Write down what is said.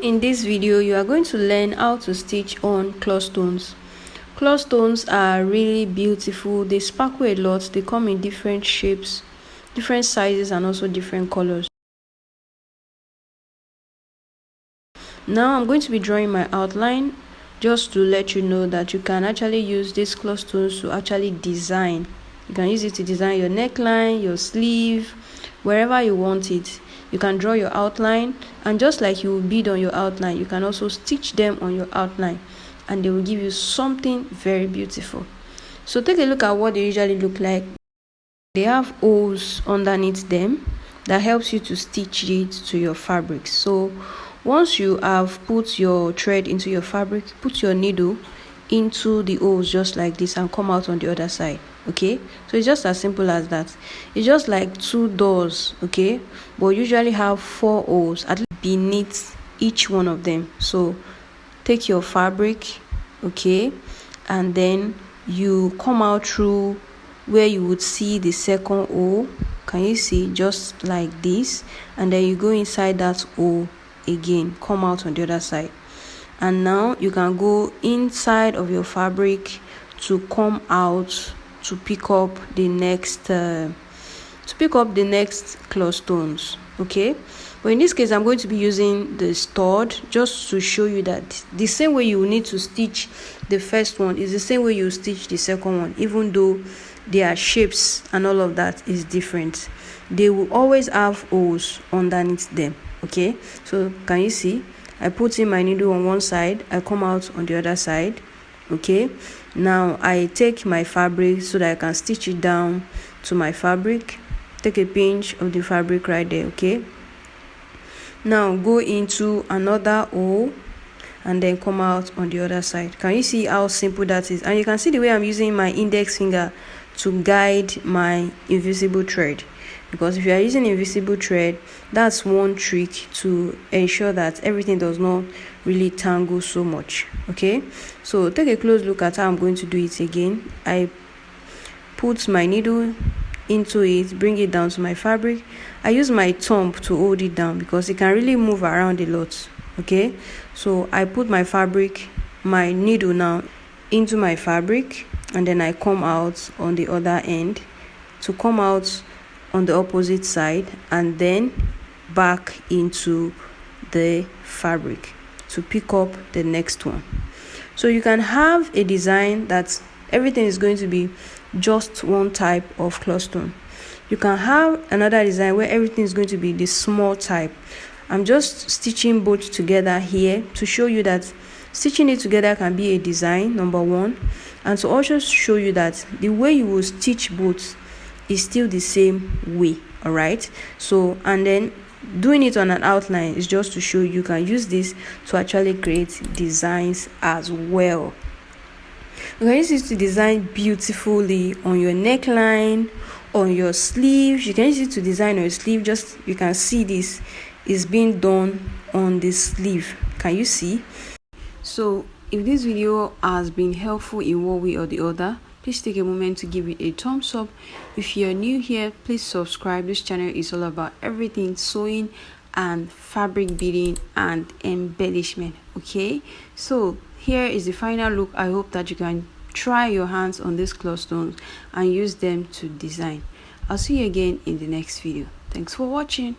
In this video, you are going to learn how to stitch on cloth stones. Cloth stones are really beautiful. They sparkle a lot. They come in different shapes, different sizes, and also different colors. Now I'm going to be drawing my outline just to let you know that you can actually use these cloth stones to actually design. You can use it to design your neckline, your sleeve, wherever you want it. You can draw your outline, and just like you will bead on your outline, you can also stitch them on your outline, and they will give you something very beautiful. So take a look at what they usually look like. They have holes underneath them that helps you to stitch it to your fabric. So once you have put your thread into your fabric, put your needle into the holes just like this and come out on the other side. Okay, so it's just as simple as that. It's just like two doors, okay, but usually have 4 holes at least beneath each one of them. So take your fabric, okay, and then you come out through where you would see the second hole. Can you see? Just like this, and then you go inside that hole again, come out on the other side, and now you can go inside of your fabric to come out to pick up the next cloth stones. Okay, but in this case I'm going to be using the stud just to show you that the same way you need to stitch the first one is the same way you stitch the second one, even though their shapes and all of that is different. They will always have holes underneath them. Okay, so can you see? I put in my needle on one side, I come out on the other side. Okay, now I take my fabric so that I can stitch it down to my fabric. Take a pinch of the fabric right there. Okay, now go into another hole and then come out on the other side. Can you see how simple that is? And you can see the way I'm using my index finger to guide my invisible thread, because if you are using invisible thread, that's one trick to ensure that everything does not really tangle so much. Okay, so take a close look at how I'm going to do it again. I put my needle into it, bring it down to my fabric. I use my thumb to hold it down because it can really move around a lot. Okay, so I put my needle now into my fabric, and then I come out on the other end to come out on the opposite side, and then back into the fabric to pick up the next one. So you can have a design that everything is going to be just one type of cloth stone. You can have another design where everything is going to be the small type. I'm just stitching both together here to show you that stitching it together can be a design, number one, and to also show you that the way you will stitch both is still the same way. All right, so and then doing it on an outline is just to show you can use this to actually create designs as well. You can use this to design beautifully on your neckline, on your sleeves. You can use it to design on your sleeve. Just you can see this is being done on the sleeve. Can you see? So if this video has been helpful in one way or the other, please take a moment to give it a thumbs up. If you're new here, please subscribe. This channel is all about everything sewing and fabric beading and embellishment. Okay, so here is the final look. I hope that you can try your hands on these cloth stones and use them to design. I'll see you again in the next video. Thanks for watching.